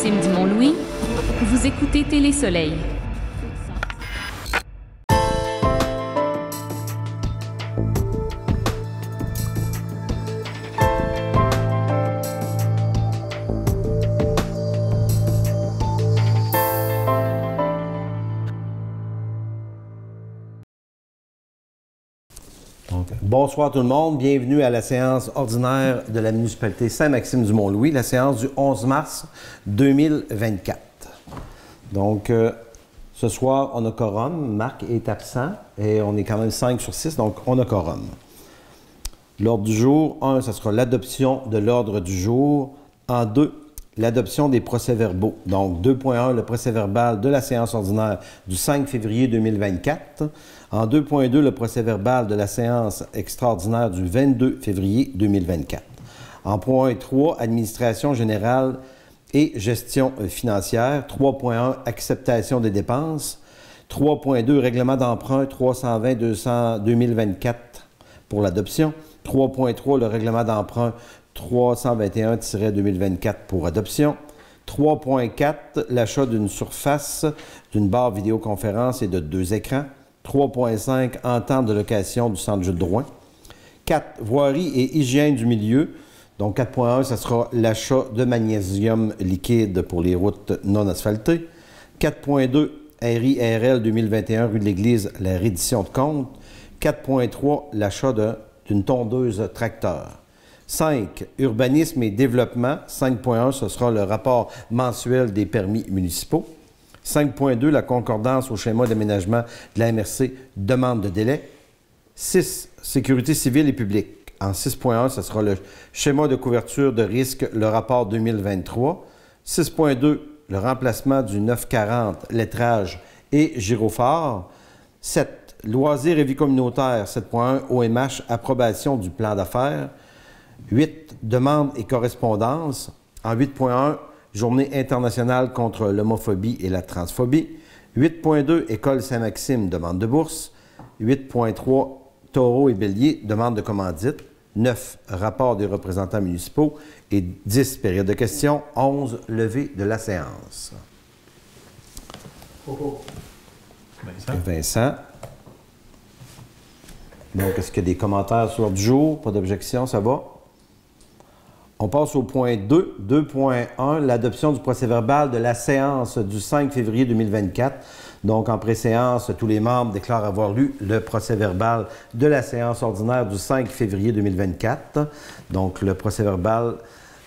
Saint-Maxime du Mont-Louis, vous écoutez Télé-Soleil. Bonsoir tout le monde, bienvenue à la séance ordinaire de la municipalité Saint-Maxime du Mont-Louis, la séance du 11 mars 2024. Donc, ce soir, on a quorum, Marc est absent et on est quand même 5 sur 6, donc on a quorum. L'ordre du jour, 1, ce sera l'adoption de l'ordre du jour. En 2, l'adoption des procès-verbaux. Donc, 2.1, le procès-verbal de la séance ordinaire du 5 février 2024. En 2.2, le procès-verbal de la séance extraordinaire du 22 février 2024. En point 3, administration générale et gestion financière. 3.1, acceptation des dépenses. 3.2, règlement d'emprunt 320-2024 pour l'adoption. 3.3, le règlement d'emprunt 321-2024 pour adoption. 3.4, l'achat d'une surface, d'une barre vidéoconférence et de 2 écrans. 3.5, entente de location du centre Jules Drouin. 4, voirie et hygiène du milieu. Donc 4.1, ce sera l'achat de magnésium liquide pour les routes non asphaltées. 4.2, RIRL 2021, rue de l'Église, la reddition de compte. 4.3, l'achat d'une tondeuse tracteur. 5, urbanisme et développement. 5.1, ce sera le rapport mensuel des permis municipaux. 5.2, la concordance au schéma d'aménagement de la MRC, demande de délai. 6, sécurité civile et publique. En 6.1, ce sera le schéma de couverture de risque, le rapport 2023. 6.2, le remplacement du 940, lettrage et gyrophare. 7, loisirs et vie communautaire. 7.1, OMH, approbation du plan d'affaires. 8, demande et correspondance. En 8.1, Journée internationale contre l'homophobie et la transphobie. 8.2, École Saint-Maxime, demande de bourse. 8.3, Taureau et Bélier, demande de commandite. 9, rapport des représentants municipaux. Et 10, période de questions. 11, levée de la séance. Vincent. Donc, est-ce qu'il y a des commentaires sur l'ordre du jour? Pas d'objection, ça va? On passe au point 2, 2.1, l'adoption du procès-verbal de la séance du 5 février 2024. Donc, en pré-séance, tous les membres déclarent avoir lu le procès-verbal de la séance ordinaire du 5 février 2024. Donc, le procès-verbal,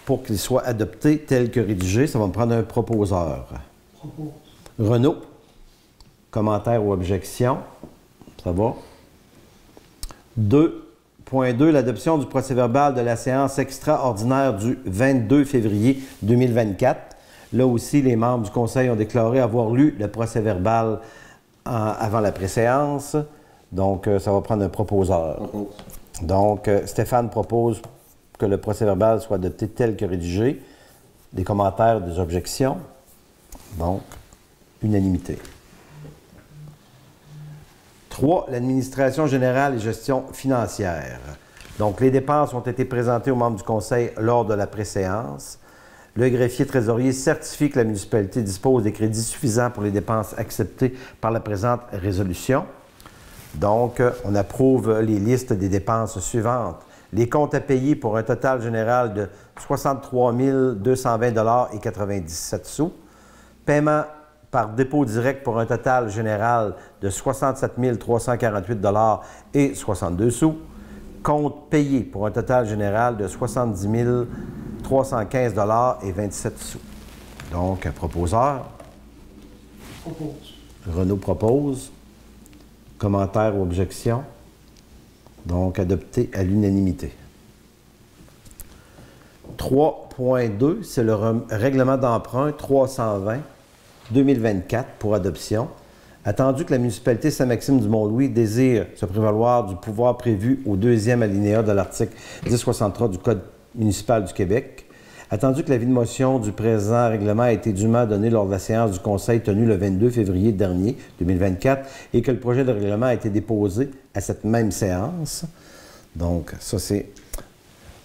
pour qu'il soit adopté tel que rédigé, ça va me prendre un proposeur. Renaud. Commentaires ou objections? Ça va? 2.2, l'adoption du procès-verbal de la séance extraordinaire du 22 février 2024. Là aussi, les membres du Conseil ont déclaré avoir lu le procès-verbal avant la préséance. Donc, ça va prendre un proposeur. Donc, Stéphane propose que le procès-verbal soit adopté tel que rédigé. Des commentaires, des objections? Donc, unanimité. 3, l'administration générale et gestion financière. Donc, les dépenses ont été présentées aux membres du Conseil lors de la préséance. Le greffier trésorier certifie que la municipalité dispose des crédits suffisants pour les dépenses acceptées par la présente résolution. Donc, on approuve les listes des dépenses suivantes. Les comptes à payer pour un total général de 63 220,97 $. Paiement par dépôt direct pour un total général de 67 348,62 $. Compte payé pour un total général de 70 315,27 $. Donc, un proposeur. Renaud propose. Commentaires ou objections? Donc, adopté à l'unanimité. 3.2, c'est le règlement d'emprunt 320-2024 pour adoption. Attendu que la municipalité Saint-Maxime du Mont-Louis désire se prévaloir du pouvoir prévu au 2e alinéa de l'article 1063 du Code municipal du Québec, attendu que l'avis de motion du présent règlement a été dûment donné lors de la séance du Conseil tenue le 22 février dernier, 2024, et que le projet de règlement a été déposé à cette même séance. Donc, ça c'est...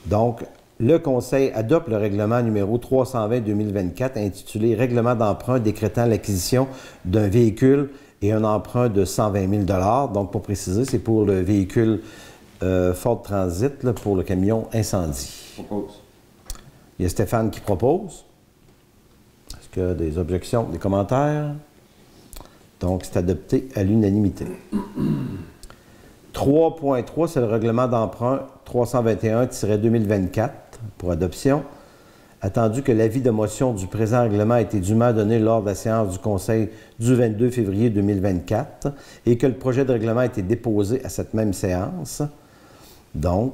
Donc, Le Conseil adopte le règlement numéro 320-2024 intitulé « Règlement d'emprunt décrétant l'acquisition d'un véhicule et un emprunt de 120 000 ». Donc, pour préciser, c'est pour le véhicule Ford Transit, là, pour le camion incendie. Propose. Il y a Stéphane qui propose. Est-ce qu'il y a des objections, des commentaires? Donc, c'est adopté à l'unanimité. 3.3, c'est le règlement d'emprunt 321-2024 pour adoption. Attendu que l'avis de motion du présent règlement a été dûment donné lors de la séance du Conseil du 22 février 2024 et que le projet de règlement a été déposé à cette même séance. Donc,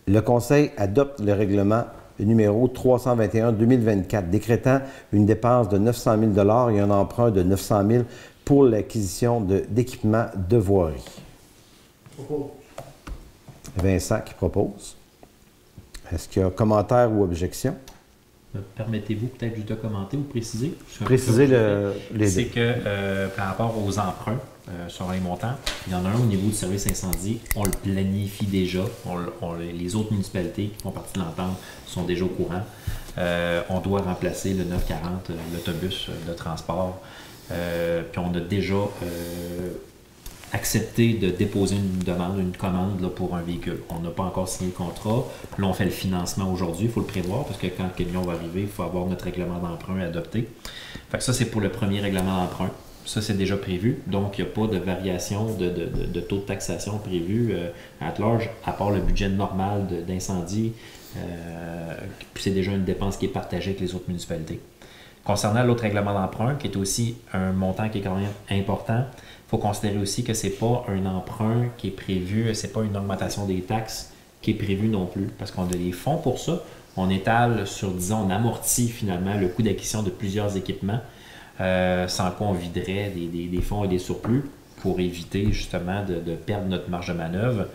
le Conseil adopte le règlement numéro 321-2024 décrétant une dépense de 900 000 et un emprunt de 900 000 pour l'acquisition d'équipements de voirie. Propose. Vincent qui propose. Est-ce qu'il y a commentaires ou objections? Permettez-vous peut-être juste de commenter ou préciser? Préciser les C'est deux. que par rapport aux emprunts sur les montants, il y en a un au niveau du service incendie, on le planifie déjà. Les autres municipalités qui font partie de l'entente sont déjà au courant. On doit remplacer le 940, l'autobus de transport. Puis on a déjà accepté de déposer une demande, une commande là, pour un véhicule. On n'a pas encore signé le contrat. Là, on fait le financement aujourd'hui. Il faut le prévoir parce que quand le camion va arriver, il faut avoir notre règlement d'emprunt adopté. Fait que ça, c'est pour le premier règlement d'emprunt. Ça, c'est déjà prévu. Donc, il n'y a pas de variation de taux de taxation prévu à large, à part le budget normal d'incendie. Puis c'est déjà une dépense qui est partagée avec les autres municipalités. Concernant l'autre règlement d'emprunt, qui est aussi un montant qui est quand même important, il faut considérer aussi que ce n'est pas un emprunt qui est prévu, ce n'est pas une augmentation des taxes qui est prévue non plus, parce qu'on a des fonds pour ça. On étale sur, disons, on amortit finalement le coût d'acquisition de plusieurs équipements, sans quoi on viderait des fonds et des surplus pour éviter justement de perdre notre marge de manœuvre.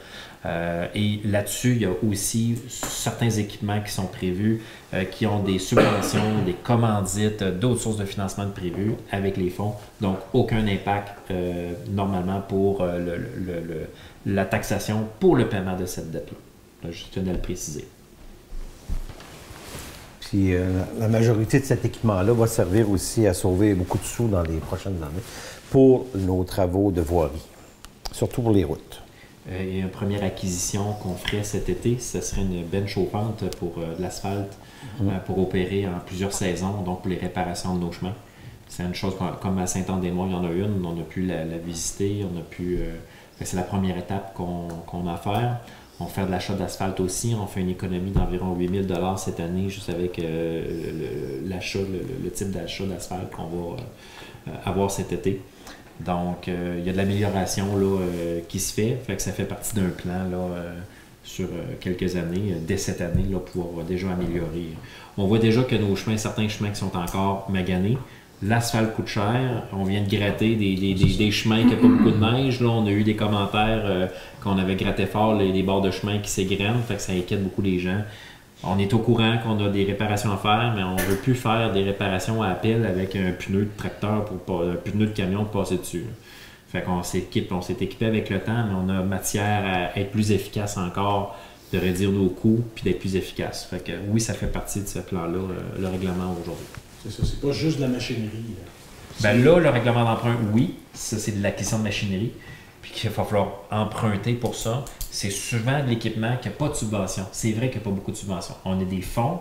Et là-dessus, il y a aussi certains équipements qui sont prévus, qui ont des subventions, des commandites, d'autres sources de financement prévues avec les fonds. Donc, aucun impact normalement pour la taxation pour le paiement de cette dette-là. Je tenais à le préciser. Puis la majorité de cet équipement-là va servir aussi à sauver beaucoup de sous dans les prochaines années pour nos travaux de voirie, surtout pour les routes. Et une première acquisition qu'on ferait cet été, ce serait une benne chauffante pour de l'asphalte, pour opérer en plusieurs saisons, donc pour les réparations de nos chemins. C'est une chose comme à Saint-Anne-des-Mois, il y en a une, on a pu la visiter, on a pu. C'est la première étape qu'on a à faire. On fait de l'achat d'asphalte aussi, on fait une économie d'environ 8 000 cette année, juste avec l'achat, le type d'achat d'asphalte qu'on va avoir cet été. Donc, il y a de l'amélioration qui se fait, fait que ça fait partie d'un plan sur quelques années, dès cette année, là, pour déjà améliorer. On voit déjà que nos chemins, certains chemins qui sont encore maganés, l'asphalte coûte cher, on vient de gratter des chemins qui n'ont pas beaucoup de neige, là, on a eu des commentaires qu'on avait gratté fort les bords de chemin qui s'égrènent, fait que ça inquiète beaucoup les gens. On est au courant qu'on a des réparations à faire, mais on ne veut plus faire des réparations à pelle avec un pneu de tracteur, un pneu de camion pour passer dessus. Fait qu'on s'est équipé avec le temps, mais on a matière à être plus efficace encore, de réduire nos coûts puis d'être plus efficace. Fait que oui, ça fait partie de ce plan-là, le règlement aujourd'hui. C'est ça, c'est pas juste de la machinerie. Ben là, le règlement d'emprunt, oui, ça c'est de l'acquisition de machinerie, puis qu'il va falloir emprunter pour ça. C'est souvent de l'équipement qui n'a pas de subvention. C'est vrai qu'il n'y a pas beaucoup de subventions. On a des fonds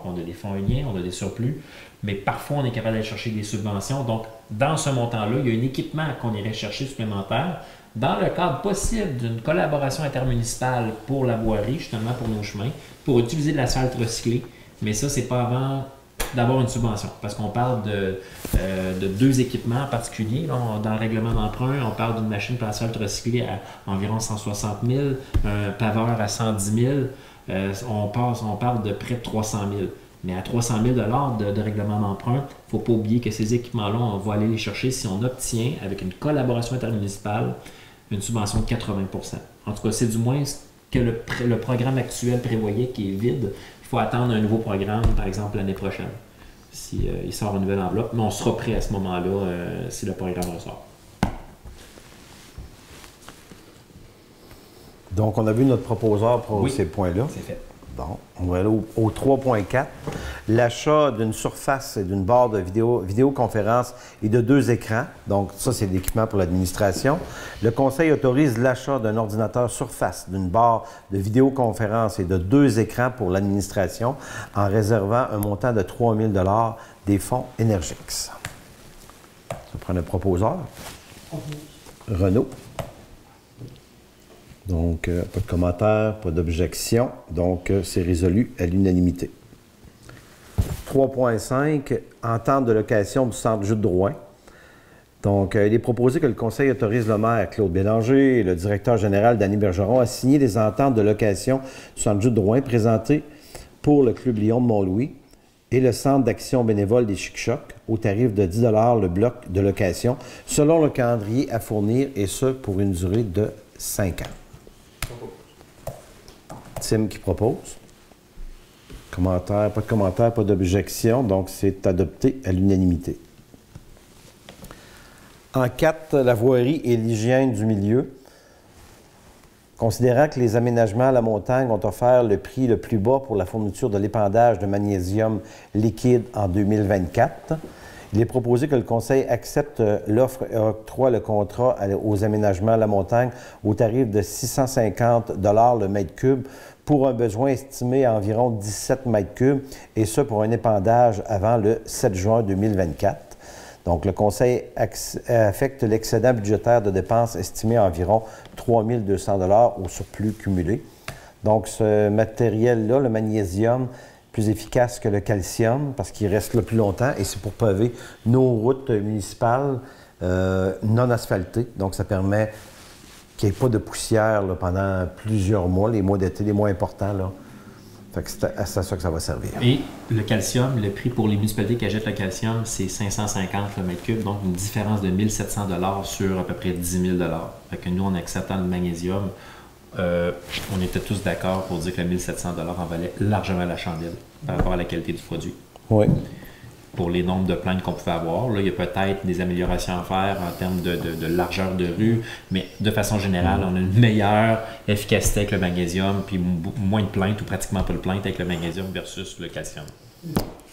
uniens, on a des surplus, mais parfois on est capable d'aller chercher des subventions. Donc, dans ce montant-là, il y a un équipement qu'on irait chercher supplémentaire dans le cadre possible d'une collaboration intermunicipale pour la voirie, justement pour nos chemins, pour utiliser de l'asphalte recyclé. Mais ça, c'est pas avant d'avoir une subvention, parce qu'on parle de deux équipements en particulier. Là, dans le règlement d'emprunt, on parle d'une machine pour l'asphalte recyclé à environ 160 000, un paveur à 110 000, on parle de près de 300 000. Mais à 300 000 de règlement d'emprunt, il ne faut pas oublier que ces équipements-là, on va aller les chercher si on obtient, avec une collaboration intermunicipale, une subvention de 80 %. En tout cas, c'est du moins ce que le programme actuel prévoyait, qui est vide. Il faut attendre un nouveau programme, par exemple, l'année prochaine, si il sort une nouvelle enveloppe. Mais on sera prêt à ce moment-là si le programme ressort. Donc, on a vu notre proposeur pour ces points-là. C'est fait. Bon, on va aller au 3.4. L'achat d'une surface et d'une barre de vidéoconférence et de 2 écrans. Donc, ça, c'est l'équipement pour l'administration. Le Conseil autorise l'achat d'un ordinateur surface, d'une barre de vidéoconférence et de 2 écrans pour l'administration en réservant un montant de 3 000 $ des fonds Energix. Ça prend un proposeur. Renaud. Donc, pas de commentaires, pas d'objection. Donc, c'est résolu à l'unanimité. 3.5, entente de location du centre Jules Drouin. Donc, il est proposé que le Conseil autorise le maire Claude Bélanger et le directeur général Danny Bergeron à signer les ententes de location du centre Jules Drouin présentées pour le Club Lyon de Mont-Louis et le Centre d'action bénévole des Chic-Chocs au tarif de 10 $ le bloc de location, selon le calendrier à fournir, et ce, pour une durée de 5 ans. Tim qui propose. Commentaire, pas de commentaire, pas d'objection, donc c'est adopté à l'unanimité. En 4, la voirie et l'hygiène du milieu. Considérant que les aménagements à la montagne ont offert le prix le plus bas pour la fourniture de l'épandage de magnésium liquide en 2024, il est proposé que le Conseil accepte l'offre et octroie le contrat aux aménagements à la montagne au tarif de 650 $ le mètre cube pour un besoin estimé à environ 17 mètres cubes, et ce pour un épandage avant le 7 juin 2024. Donc, le Conseil affecte l'excédent budgétaire de dépenses estimé à environ 3 200 $ au surplus cumulé. Donc, ce matériel-là, le magnésium, plus efficace que le calcium parce qu'il reste là plus longtemps, et c'est pour paver nos routes municipales non asphaltées. Donc, ça permet qu'il n'y ait pas de poussière là, pendant plusieurs mois, les mois d'été, les mois importants. Là. Fait que c'est à ça que ça va servir. Et le calcium, le prix pour les municipalités qui achètent le calcium, c'est 550 le mètre cube, donc une différence de 1 700 $ sur à peu près 10 000 $. Fait que nous, en acceptant le magnésium, on était tous d'accord pour dire que le 1 700 $ en valait largement la chandelle par rapport à la qualité du produit. Oui. Pour les nombres de plaintes qu'on pouvait avoir, là, il y a peut-être des améliorations à faire en termes de largeur de rue, mais de façon générale, on a une meilleure efficacité avec le magnésium, puis moins de plaintes ou pratiquement pas de plaintes avec le magnésium versus le calcium.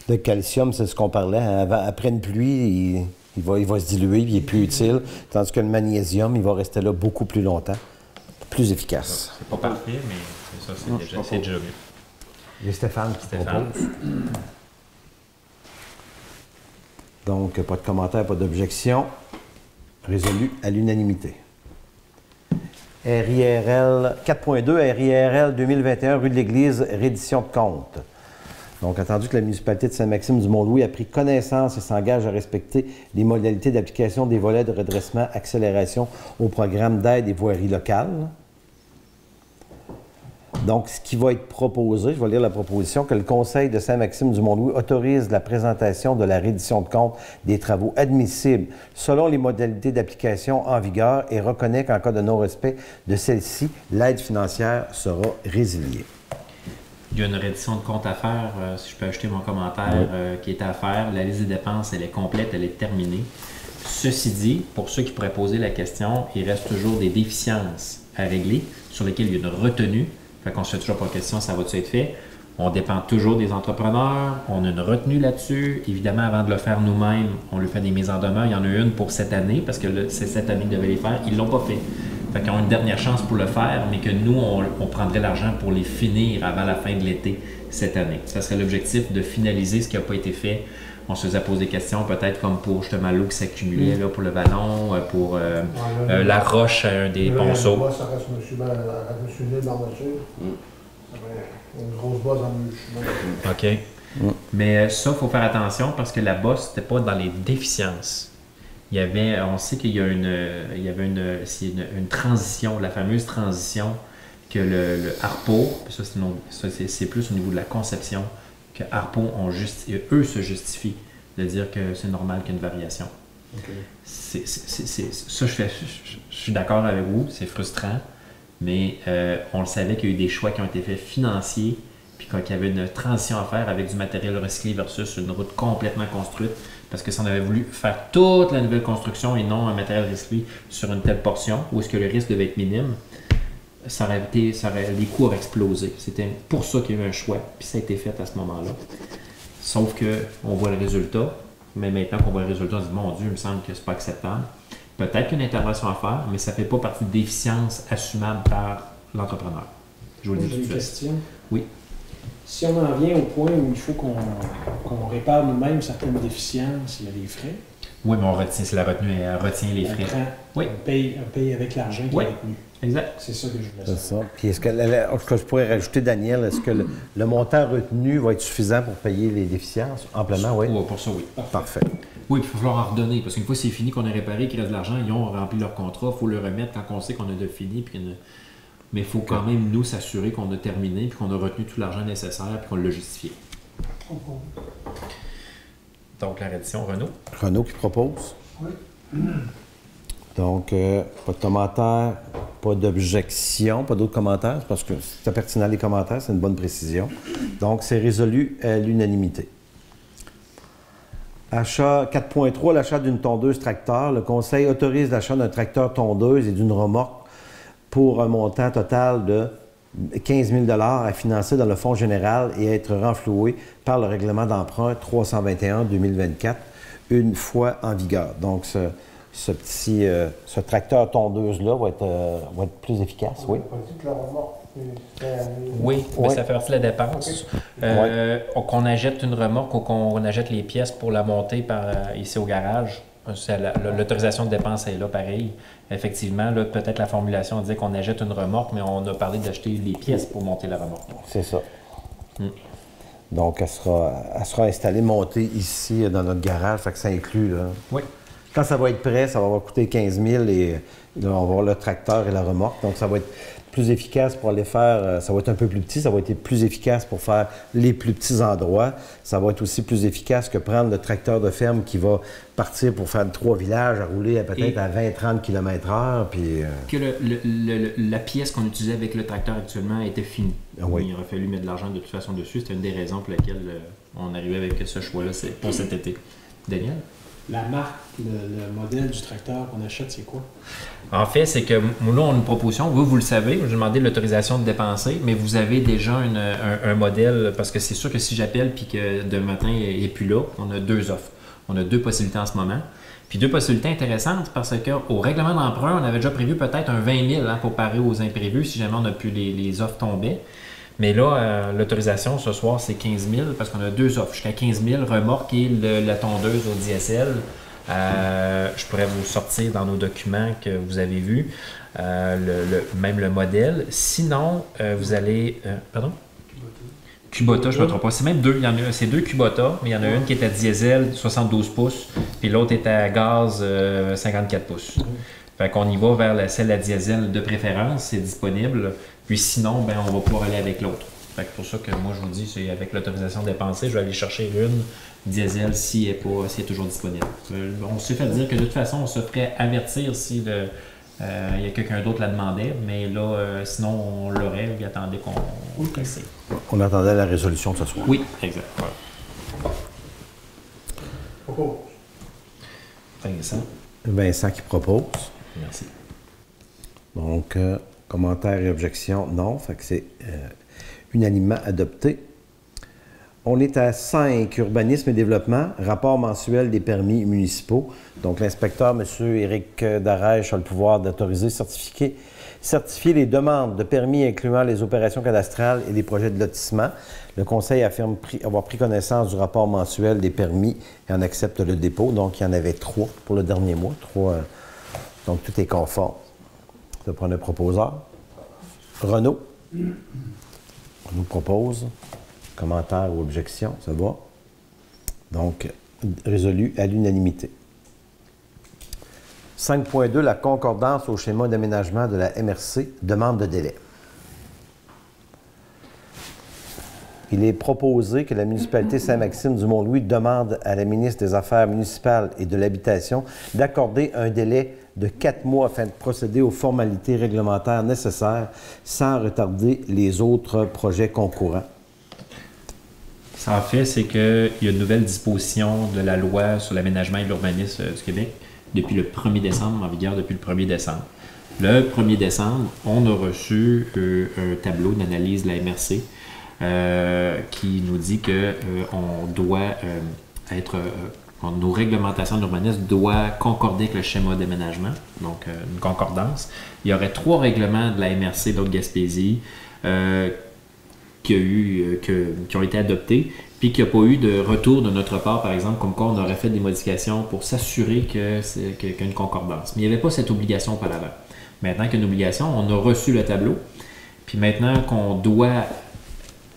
Le calcium, c'est ce qu'on parlait. Après une pluie, il va se diluer, il est plus utile, tandis que le magnésium, il va rester là beaucoup plus longtemps, plus efficace. C'est pas parfait, mais ça, c'est déjà mieux. Il y a Stéphane qui propose. Donc, pas de commentaires, pas d'objection. Résolu à l'unanimité. RIRL 4.2, RIRL 2021, rue de l'Église, reddition de compte. Donc, attendu que la municipalité de Saint-Maxime-du-Mont-Louis a pris connaissance et s'engage à respecter les modalités d'application des volets de redressement, accélération au programme d'aide et voiries locales. Donc, ce qui va être proposé, je vais lire la proposition, que le Conseil de Saint-Maxime-du-Mont-Louis autorise la présentation de la reddition de compte des travaux admissibles selon les modalités d'application en vigueur et reconnaît qu'en cas de non-respect de celle-ci, l'aide financière sera résiliée. Il y a une reddition de compte à faire, si je peux ajouter mon commentaire, qui est à faire. La liste des dépenses, elle est complète, elle est terminée. Ceci dit, pour ceux qui pourraient poser la question, il reste toujours des déficiences à régler sur lesquelles il y a une retenue. Fait qu'on ne se fait toujours pas question, ça va-tu être fait? On dépend toujours des entrepreneurs, on a une retenue là-dessus. Évidemment, avant de le faire nous-mêmes, on lui fait des mises en demeure. Il y en a une pour cette année, parce que c'est cette année qu'ils devaient les faire. Ils ne l'ont pas fait. Fait qu'ils ont une dernière chance pour le faire, mais que nous, on prendrait l'argent pour les finir avant la fin de l'été cette année. Ça serait l'objectif de finaliser ce qui n'a pas été fait. On se faisait poser des questions, peut-être comme pour justement l'eau qui s'accumulait là, pour le vallon, pour la roche à un des ponceaux. Ça reste M. Nil dans la voiture. Une grosse bosse dans le chemin. OK. Mais ça, il faut faire attention parce que la bosse, c'était pas dans les déficiences. Il y avait, on sait qu'il y a une transition, la fameuse transition que le Harpo, ça c'est plus au niveau de la conception, que Harpo, eux se justifient de dire que c'est normal qu'il y ait une variation. Okay. Ça, je suis d'accord avec vous, c'est frustrant, mais on le savait qu'il y a eu des choix qui ont été faits financiers, puis qu'il y avait une transition à faire avec du matériel recyclé versus une route complètement construite, parce que si on avait voulu faire toute la nouvelle construction et non un matériel recyclé sur une telle portion, où est-ce que le risque devait être minime, les coûts auraient explosé. C'était pour ça qu'il y a eu un choix, puis ça a été fait à ce moment-là. Sauf qu'on voit le résultat, mais maintenant qu'on voit le résultat, on se dit, mon Dieu, il me semble que c'est pas acceptable. Peut-être qu'il y a une intervention à faire, mais ça ne fait pas partie de déficience assumable par l'entrepreneur. Je vous le dis tout de suite. J'ai une question. Oui. Si on en vient au point où il faut qu'on répare nous-mêmes certaines déficiences, il y a des frais. Oui, mais on retient, c'est la retenue, elle retient les frais. On paye avec l'argent qui est retenu. Exact. C'est ça que je voulais C'est savoir. ça. Puis est-ce que je pourrais rajouter, Daniel, est-ce que le montant retenu va être suffisant pour payer les déficiences? Amplement, oui. Oui, pour ça, oui. Parfait. Oui, puis il va falloir en redonner, parce qu'une fois que c'est fini, qu'on a réparé, qu'il reste de l'argent, ils ont rempli leur contrat, il faut le remettre quand on sait qu'on a de fini. Mais il faut quand même, nous, s'assurer qu'on a terminé, puis qu'on a retenu tout l'argent nécessaire, puis qu'on l'a justifié. Donc, la reddition, Renaud. Renaud qui propose. Oui. Donc, pas de commentaires, pas d'objection, pas d'autres commentaires, parce que c'est pertinent les commentaires, c'est une bonne précision. Donc, c'est résolu à l'unanimité. Achat 4.3, l'achat d'une tondeuse tracteur. Le Conseil autorise l'achat d'un tracteur tondeuse et d'une remorque pour un montant total de 15 000 $ à financer dans le fonds général et à être renfloué par le règlement d'emprunt 321-2024 une fois en vigueur. Donc, ce tracteur tondeuse-là va être plus efficace, oui. On a pas dit que la remorque, Oui, mais Ouais. ça fait partie de la dépense. Qu'on achète une remorque ou qu'on achète les pièces pour la monter ici au garage, l'autorisation de dépense est là, pareil. Effectivement, là, peut-être la formulation disait qu'on achète une remorque, mais on a parlé d'acheter les pièces pour monter la remorque. C'est ça. Donc, elle sera installée, montée ici dans notre garage, fait que ça inclut, là. Oui. Quand ça va être prêt, ça va avoir coûté 15 000 et là, on va avoir le tracteur et la remorque. Donc, ça va être plus efficace pour aller faire, ça va être un peu plus petit, ça va être plus efficace pour faire les plus petits endroits. Ça va être aussi plus efficace que prendre le tracteur de ferme qui va partir pour faire 3 villages, à rouler peut-être à 20-30 km/h. Puis, Que la pièce qu'on utilisait avec le tracteur actuellement était finie. Oui. Il aurait fallu mettre de l'argent de toute façon dessus. C'était une des raisons pour lesquelles on arrivait avec ce choix-là pour cet été. Daniel? La marque, le modèle du tracteur qu'on achète, c'est quoi? En fait, c'est que nous, on a une proposition. Vous le savez, j'ai demandé l'autorisation de dépenser, mais vous avez déjà un modèle, parce que c'est sûr que si j'appelle puis que demain matin, il n'est plus là, on a 2 offres. On a 2 possibilités en ce moment. Puis 2 possibilités intéressantes parce qu'au règlement d'emprunt, on avait déjà prévu peut-être un 20 000 pour parer aux imprévus si jamais on a pu les offres tombaient. Mais là, l'autorisation ce soir, c'est 15 000 parce qu'on a 2 offres. Jusqu'à 15 000, remorque et la tondeuse au diesel. Je pourrais vous sortir dans nos documents que vous avez vus, même le modèle. Sinon, vous allez... pardon? Kubota, je ne me trompe pas. C'est même 2. C'est 2 Kubota, mais il y en a une qui est à diesel 72 pouces, puis l'autre est à gaz 54 pouces. Fait qu'on y va vers celle à diesel de préférence, c'est disponible. Puis sinon, on va pouvoir aller avec l'autre. Fait que pour ça que moi, je vous dis, c'est avec l'autorisation dépensée, je vais aller chercher une diesel si elle est toujours disponible. On s'est fait dire que de toute façon, on se ferait avertir si il y a quelqu'un d'autre la demandait, mais là, sinon, on l'aurait, il attendait qu'on essaie. on attendait la résolution de ce soir. Oui, exact. Propose. Vincent. Vincent qui propose. Merci. Donc, commentaires et objections, non. Fait que c'est unanimement adopté. On est à 5, urbanisme et développement, rapport mensuel des permis municipaux. Donc, l'inspecteur, M. Éric Darèche, a le pouvoir d'autoriser, certifier les demandes de permis incluant les opérations cadastrales et les projets de lotissement. Le Conseil affirme avoir pris connaissance du rapport mensuel des permis et en accepte le dépôt. Donc, il y en avait 3 pour le dernier mois. 3, donc, tout est conforme. Ça prend un proposeur. Renaud. On nous propose. Commentaires ou objections, ça va? Donc, résolu à l'unanimité. 5.2, la concordance au schéma d'aménagement de la MRC, demande de délai. Il est proposé que la municipalité Saint-Maxime du Mont-Louis demande à la ministre des Affaires municipales et de l'Habitation d'accorder un délai de 4 mois afin de procéder aux formalités réglementaires nécessaires sans retarder les autres projets concourants. En fait, c'est qu'il y a une nouvelle disposition de la loi sur l'aménagement et l'urbanisme du Québec depuis le 1er décembre, en vigueur depuis le 1er décembre. Le 1er décembre, on a reçu un tableau d'analyse de la MRC qui nous dit que on doit nos réglementations d'urbanisme doivent concorder avec le schéma d'aménagement, donc une concordance. Il y aurait 3 règlements de la MRC de Haute-Gaspésie qui ont été adoptés, puis qu'il n'y a pas eu de retour de notre part, par exemple, comme quoi on aurait fait des modifications pour s'assurer qu'il y a une concordance. Mais il n'y avait pas cette obligation auparavant. Maintenant qu'il y a une obligation, on a reçu le tableau, puis maintenant qu'on doit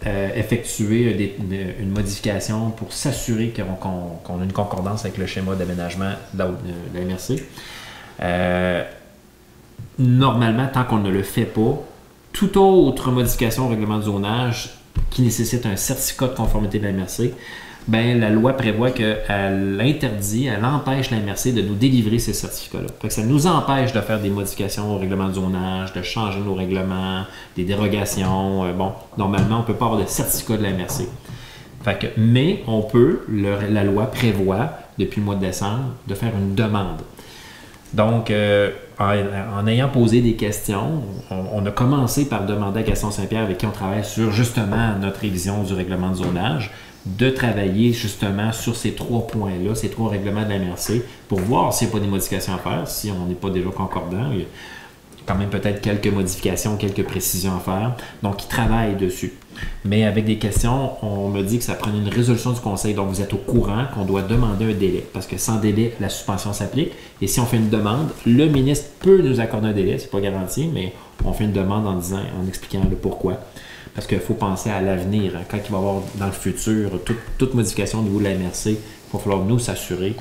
effectuer une modification pour s'assurer qu'on a une concordance avec le schéma d'aménagement de la MRC. Normalement, tant qu'on ne le fait pas, toute autre modification au règlement de zonage qui nécessite un certificat de conformité de la MRC, ben, la loi prévoit qu'elle empêche la MRC de nous délivrer ces certificats-là. Fait que ça nous empêche de faire des modifications au règlement de zonage, de changer nos règlements, des dérogations. Normalement, on ne peut pas avoir de certificat de la MRC. Fait que, mais on peut, la loi prévoit, depuis le mois de décembre, de faire une demande. Donc, en ayant posé des questions, on a commencé par demander à Gaston Saint-Pierre, avec qui on travaille sur justement notre révision du règlement de zonage, de travailler justement sur ces 3 points-là, ces 3 règlements de la MRC, pour voir s'il n'y a pas des modifications à faire, si on n'est pas déjà concordant. Il y a quand même peut-être quelques modifications, quelques précisions à faire. Donc, ils travaillent dessus. Mais avec des questions, on me dit que ça prenait une résolution du Conseil. Donc, vous êtes au courant qu'on doit demander un délai. Parce que sans délai, la suspension s'applique. Et si on fait une demande, le ministre peut nous accorder un délai. C'est pas garanti, mais on fait une demande en expliquant le pourquoi. Parce qu'il faut penser à l'avenir. Quand il va y avoir dans le futur toute modification au niveau de la MRC, il va falloir nous s'assurer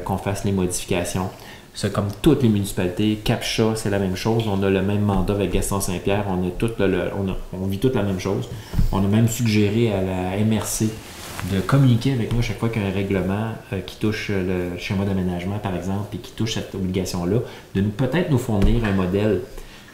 qu'on fasse les modifications. C'est comme toutes les municipalités. Capcha, c'est la même chose. On a le même mandat avec Gaston Saint-Pierre. On vit toute la même chose. On a même suggéré à la MRC de communiquer avec nous à chaque fois qu'il y a un règlement qui touche le schéma d'aménagement, par exemple, et qui touche cette obligation-là, de peut-être nous fournir un modèle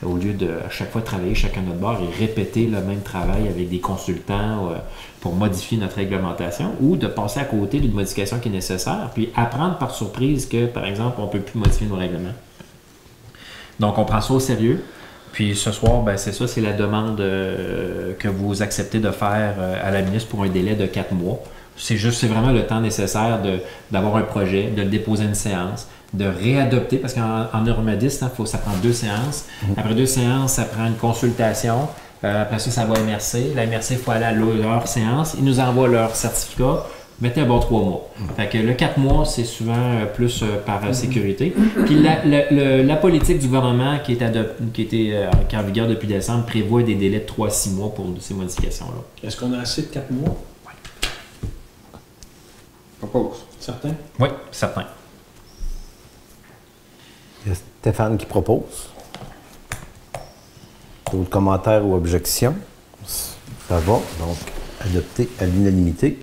au lieu de à chaque fois travailler chacun notre bord et répéter le même travail avec des consultants pour modifier notre réglementation, ou de passer à côté d'une modification qui est nécessaire, puis apprendre par surprise que, par exemple, on ne peut plus modifier nos règlements. Donc, on prend ça au sérieux. Puis ce soir, ben, c'est la demande que vous acceptez de faire à la ministre pour un délai de 4 mois. C'est vraiment le temps nécessaire d'avoir un projet, de le déposer à une séance, de réadopter, parce qu'en urbanisme, ça prend 2 séances. Après 2 séances, ça prend une consultation. Après ça va à MRC. La MRC, il faut aller à leur séance. Ils nous envoient leur certificat. Mettez à bord 3 mois. Fait que le 4 mois, c'est souvent plus par sécurité. Puis la politique du gouvernement qui est en vigueur depuis décembre prévoit des délais de 3 à 6 mois pour ces modifications-là. Est-ce qu'on a assez de 4 mois? Oui. Propose. Certain? Oui, certain. Il y a Stéphane qui propose. D'autres commentaires ou objections? Ça va, donc adopté à l'unanimité.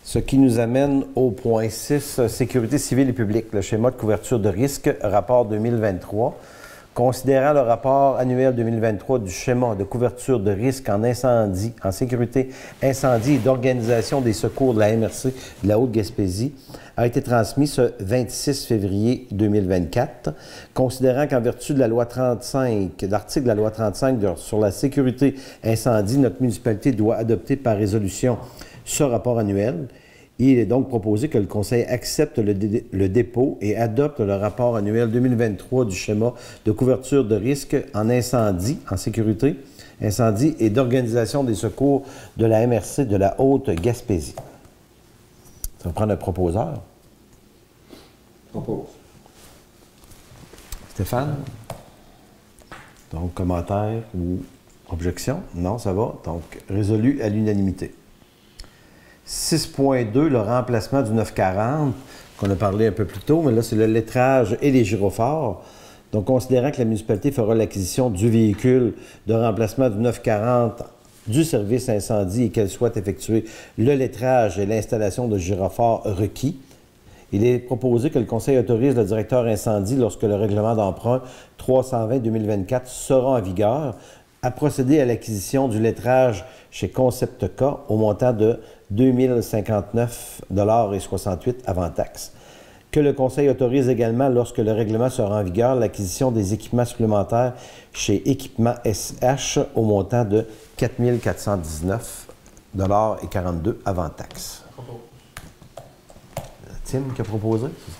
Ce qui nous amène au point 6, sécurité civile et publique, le schéma de couverture de risque, rapport 2023. Considérant le rapport annuel 2023 du schéma de couverture de risque en incendie, en sécurité incendie et d'organisation des secours de la MRC de la Haute-Gaspésie, a été transmis ce 26 février 2024. Considérant qu'en vertu de la loi 35, d'article de la loi 35 sur la sécurité incendie, notre municipalité doit adopter par résolution ce rapport annuel. Il est donc proposé que le Conseil accepte le dépôt et adopte le rapport annuel 2023 du schéma de couverture de risque en incendie, en sécurité, incendie et d'organisation des secours de la MRC de la Haute-Gaspésie. Ça va prendre un proposeur. Propose. Stéphane? Donc, commentaire ou objection? Non, ça va. Donc, résolu à l'unanimité. 6.2, le remplacement du 940, qu'on a parlé un peu plus tôt, mais là, c'est le lettrage et les gyrophares. Donc, considérant que la municipalité fera l'acquisition du véhicule de remplacement du 940 du service incendie et qu'elle souhaite effectuer le lettrage et l'installation de gyrophares requis, il est proposé que le Conseil autorise le directeur incendie, lorsque le règlement d'emprunt 320-2024 sera en vigueur, à procéder à l'acquisition du lettrage chez Concept K au montant de 2059,68 $, avant taxe. Que le Conseil autorise également, lorsque le règlement sera en vigueur, l'acquisition des équipements supplémentaires chez Équipement SH au montant de 4 419,42 $ avant taxe. Tim qui a proposé, c'est ça?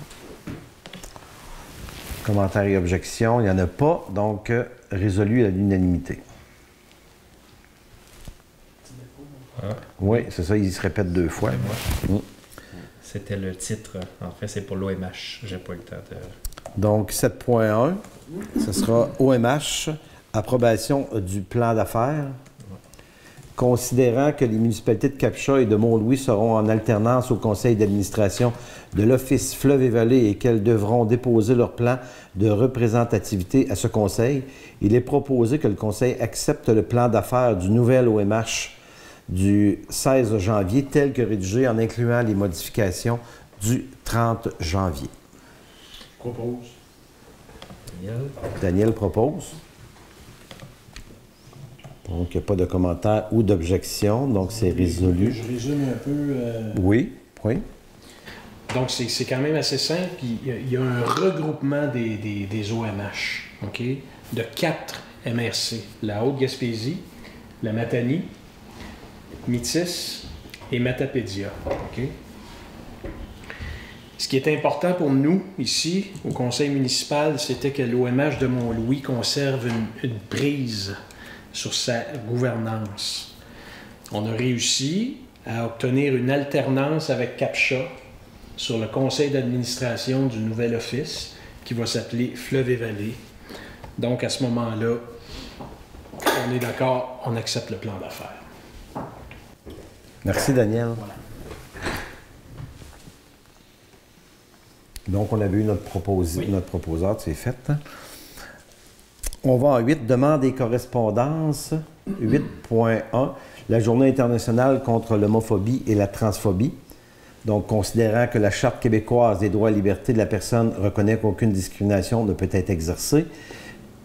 Commentaires et objections, il n'y en a pas, donc résolu à l'unanimité. Oui, c'est ça, il se répète 2 fois. C'était le titre. En fait, c'est pour l'OMH. J'ai pas eu le temps de... Donc, 7.1, ce sera OMH, approbation du plan d'affaires. Considérant que les municipalités de Capcha et de Mont-Louis seront en alternance au conseil d'administration de l'Office Fleuve et Vallée et qu'elles devront déposer leur plan de représentativité à ce conseil, il est proposé que le conseil accepte le plan d'affaires du nouvel OMH du 16 janvier tel que rédigé en incluant les modifications du 30 janvier. Propose. Daniel propose. Donc, il n'y a pas de commentaires ou d'objections, donc c'est résolu. Je résume un peu. Oui, oui. Donc, c'est quand même assez simple. Il y a un regroupement des OMH, OK, de 4 MRC. La Haute-Gaspésie, la Matanie, Métis et Matapédia. OK? Ce qui est important pour nous, ici, au conseil municipal, c'était que l'OMH de Mont-Louis conserve une prise sur sa gouvernance. On a réussi à obtenir une alternance avec Capcha sur le conseil d'administration du nouvel office qui va s'appeler Fleuve et Vallée. Donc, à ce moment-là, on est d'accord, on accepte le plan d'affaires. Merci, Daniel. Voilà. Donc, on avait eu notre proposeur, c'est fait. On va en 8, demande et correspondance. 8.1, la Journée internationale contre l'homophobie et la transphobie. Donc, considérant que la Charte québécoise des droits et libertés de la personne reconnaît qu'aucune discrimination ne peut être exercée,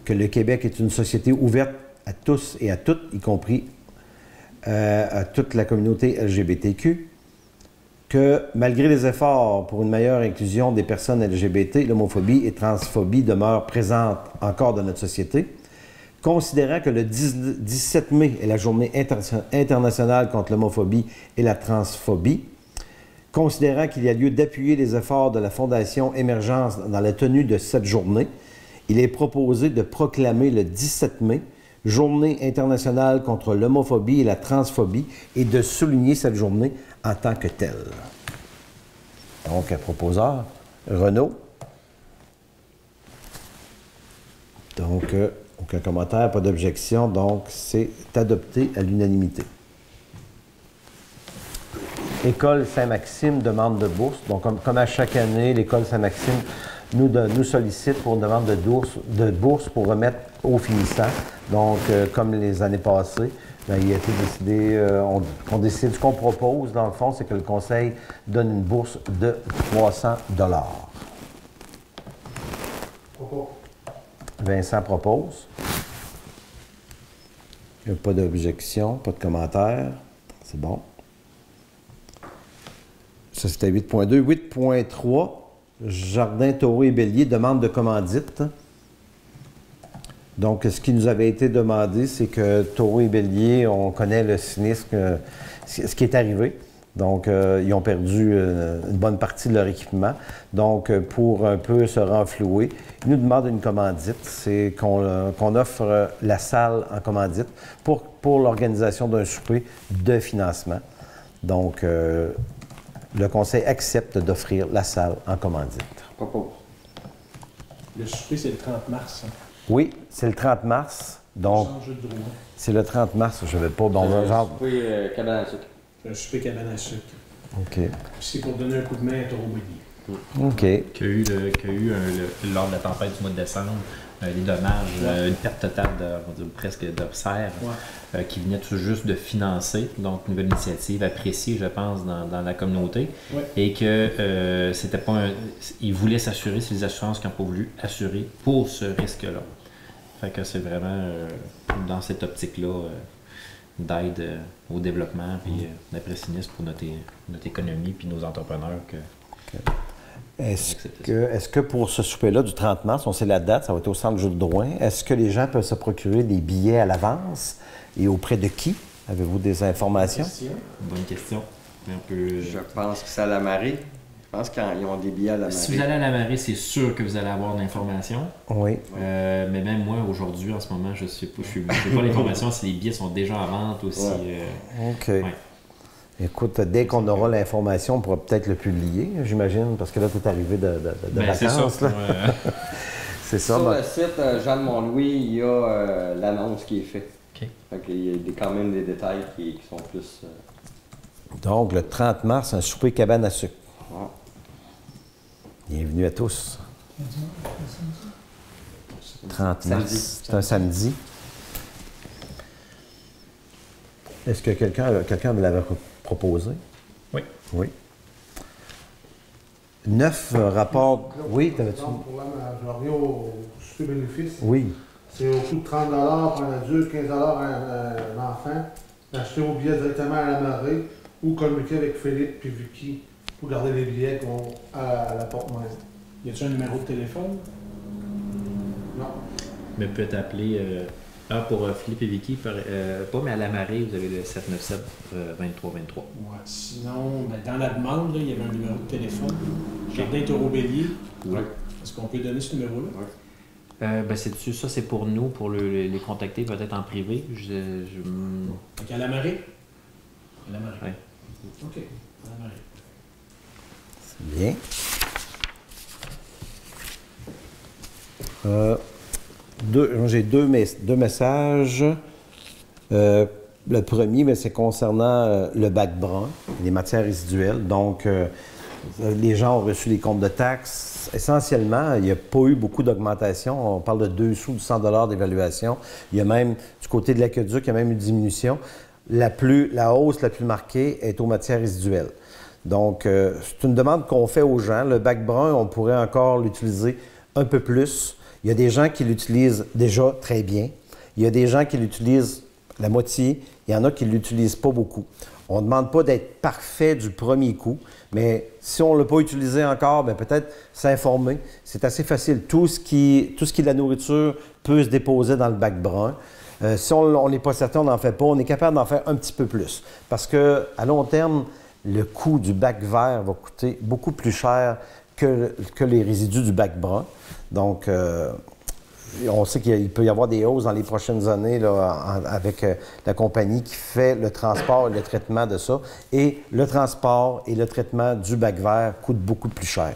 que le Québec est une société ouverte à tous et à toutes, y compris à toute la communauté LGBTQ, que malgré les efforts pour une meilleure inclusion des personnes LGBT, l'homophobie et transphobie demeurent présentes encore dans notre société. Considérant que le 17 mai est la journée internationale contre l'homophobie et la transphobie, considérant qu'il y a lieu d'appuyer les efforts de la Fondation Émergence dans la tenue de cette journée, il est proposé de proclamer le 17 mai Journée internationale contre l'homophobie et la transphobie et de souligner cette journée en tant que telle. Donc, un proposeur, Renaud. Donc, aucun commentaire, pas d'objection, donc c'est adopté à l'unanimité. École Saint-Maxime demande de bourse. Donc, comme à chaque année, l'École Saint-Maxime nous sollicite pour une demande de bourse pour remettre aux finissants. Donc, comme les années passées, bien, il a été décidé, on décide, ce qu'on propose, dans le fond, c'est que le Conseil donne une bourse de 300 $. Vincent propose. Il n'y a pas d'objection, pas de commentaire. C'est bon. Ça, c'était 8.2. 8.3, Jardin, Taureau et Bélier, demande de commandite. Donc, ce qui nous avait été demandé, c'est que Taureau et Bélier, on connaît le cynisme, ce qui est arrivé. Donc, ils ont perdu une bonne partie de leur équipement. Donc, pour un peu se renflouer, ils nous demandent une commandite. C'est qu'on offre la salle en commandite pour l'organisation d'un souper de financement. Donc, le Conseil accepte d'offrir la salle en commandite. Le souper, c'est le 30 mars. Hein? Oui, c'est le 30 mars. Donc, c'est le 30 mars. Je ne vais pas... Bon, genre... souper cabane à sucre. C'est un souper cabane à sucre. OK. C'est pour donner un coup de main à Taureau Bélier. OK. Qu'il y a eu lors de la tempête du mois de décembre, les dommages, une perte totale de presque de serre qui venait tout juste de financer. Donc, une nouvelle initiative appréciée, je pense, dans la communauté. Ouais. Et que c'était pas ils voulaient s'assurer, c'est les assurances qui n'ont pas voulu assurer pour ce risque-là. Fait que c'est vraiment dans cette optique-là d'aide au développement puis d'après sinistre pour notre économie puis nos entrepreneurs. Est-ce que pour ce souper-là du 30 mars, on sait la date, ça va être au Centre Jules Drouin, est-ce que les gens peuvent se procurer des billets à l'avance et auprès de qui? Avez-vous des informations? Bonne question. Mais on peut... Je pense que c'est à la marée. Je pense qu'ils ont des billets à la marée. Si vous allez à la marée, c'est sûr que vous allez avoir de l'information. Oui. Mais même moi, aujourd'hui, en ce moment, je sais pas, je n'ai pas l'information si les billets sont déjà en vente ou si... OK. Ouais. Écoute, dès qu'on aura l'information, on pourra peut-être le publier, j'imagine, parce que là, tu es arrivé de vacances. C'est ça. Là. C'est ça. Sur le site Jean de Mont-Louis, il y a l'annonce qui est faite. OK. Il y a quand même des détails qui sont plus... Donc, le 30 mars, un souper cabane à sucre. Ouais. Bienvenue à tous. 30 mars, c'est un samedi. Est-ce que quelqu'un me l'avait proposé? Oui. Oui. 9 rapports. Oui, t'avais-tu? Je reviens au souper bénéfice. Oui. C'est au coût de 30 pour un adulte, 15 un enfant. Acheter vos billets directement à la marée ou communiquer avec Philippe et Vicky pour garder les billets à la porte-monnaie. Y a-t-il un numéro de téléphone? Non. Mais peut appeler... pour Philippe et Vicky, pas, mais à la marée, vous avez le 797-2323. Ouais. Sinon, dans la demande, là, il y avait un numéro de téléphone. Jardin Taureau-Bélier. Oui. Est-ce qu'on peut donner ce numéro-là? Oui. Ça, c'est pour nous, pour les contacter peut-être en privé. Donc, à la marée? À la marée. Oui. OK. À la marée. C'est bien. J'ai deux messages. Le premier, mais c'est concernant le bac brun, les matières résiduelles. Donc, les gens ont reçu les comptes de taxes. Essentiellement, il n'y a pas eu beaucoup d'augmentation. On parle de 2 sous de 100 d'évaluation. Il y a même, du côté de l'aqueduc, il y a même une diminution. La hausse la plus marquée est aux matières résiduelles. Donc, c'est une demande qu'on fait aux gens. Le bac brun, on pourrait encore l'utiliser un peu plus. Il y a des gens qui l'utilisent déjà très bien. Il y a des gens qui l'utilisent la moitié. Il y en a qui ne l'utilisent pas beaucoup. On ne demande pas d'être parfait du premier coup, mais si on ne l'a pas utilisé encore, bien peut-être s'informer. C'est assez facile. Tout ce qui est de la nourriture peut se déposer dans le bac brun. Si on n'est pas certain, on n'en fait pas. On est capable d'en faire un petit peu plus. Parce qu'à long terme, le coût du bac vert va coûter beaucoup plus cher que les résidus du bac brun. Donc, on sait qu'il peut y avoir des hausses dans les prochaines années là, avec la compagnie qui fait le transport et le traitement de ça. Et le transport et le traitement du bac vert coûtent beaucoup plus cher.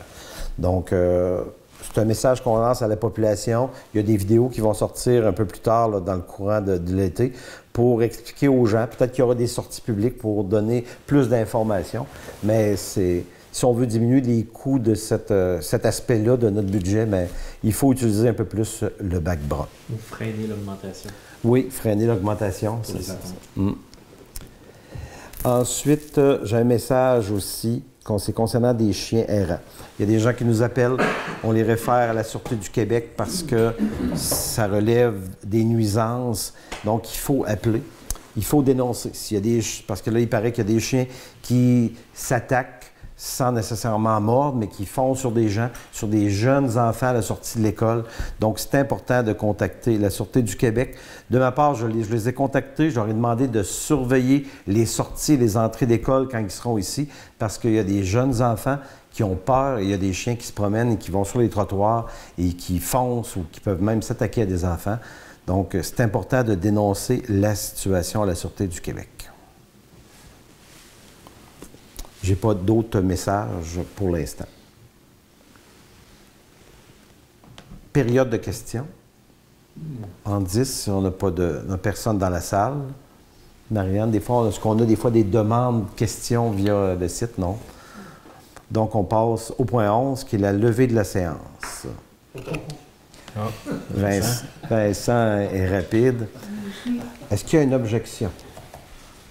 Donc, c'est un message qu'on lance à la population. Il y a des vidéos qui vont sortir un peu plus tard là, dans le courant de l'été pour expliquer aux gens. Peut-être qu'il y aura des sorties publiques pour donner plus d'informations. Mais si on veut diminuer les coûts de cet aspect-là de notre budget, bien, il faut utiliser un peu plus le bac brun. Ou freiner l'augmentation. Oui, freiner l'augmentation. Pour les attentes. Ensuite, j'ai un message aussi concernant des chiens errants. Il y a des gens qui nous appellent, on les réfère à la Sûreté du Québec parce que ça relève des nuisances. Donc, il faut appeler. Il faut dénoncer. Parce que là, il paraît qu'il y a des chiens qui s'attaquent sans nécessairement mordre, mais qui foncent sur des gens, sur des jeunes enfants à la sortie de l'école. Donc, c'est important de contacter la Sûreté du Québec. De ma part, je les ai contactés. Je leur ai demandé de surveiller les sorties et les entrées d'école quand ils seront ici, parce qu'il y a des jeunes enfants qui ont peur et il y a des chiens qui se promènent et qui vont sur les trottoirs et qui foncent ou qui peuvent même s'attaquer à des enfants. Donc, c'est important de dénoncer la situation à la Sûreté du Québec. Je n'ai pas d'autres messages pour l'instant. Période de questions. En 10, si on n'a pas de personne dans la salle. Marianne, des fois, est-ce qu'on a des fois des demandes, questions via le site? Non. Donc, on passe au point 11, qui est la levée de la séance. Vincent est rapide. Est-ce qu'il y a une objection?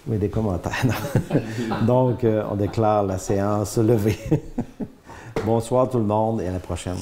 Oui, des commentaires. Donc, on déclare la séance levée. Bonsoir tout le monde et à la prochaine.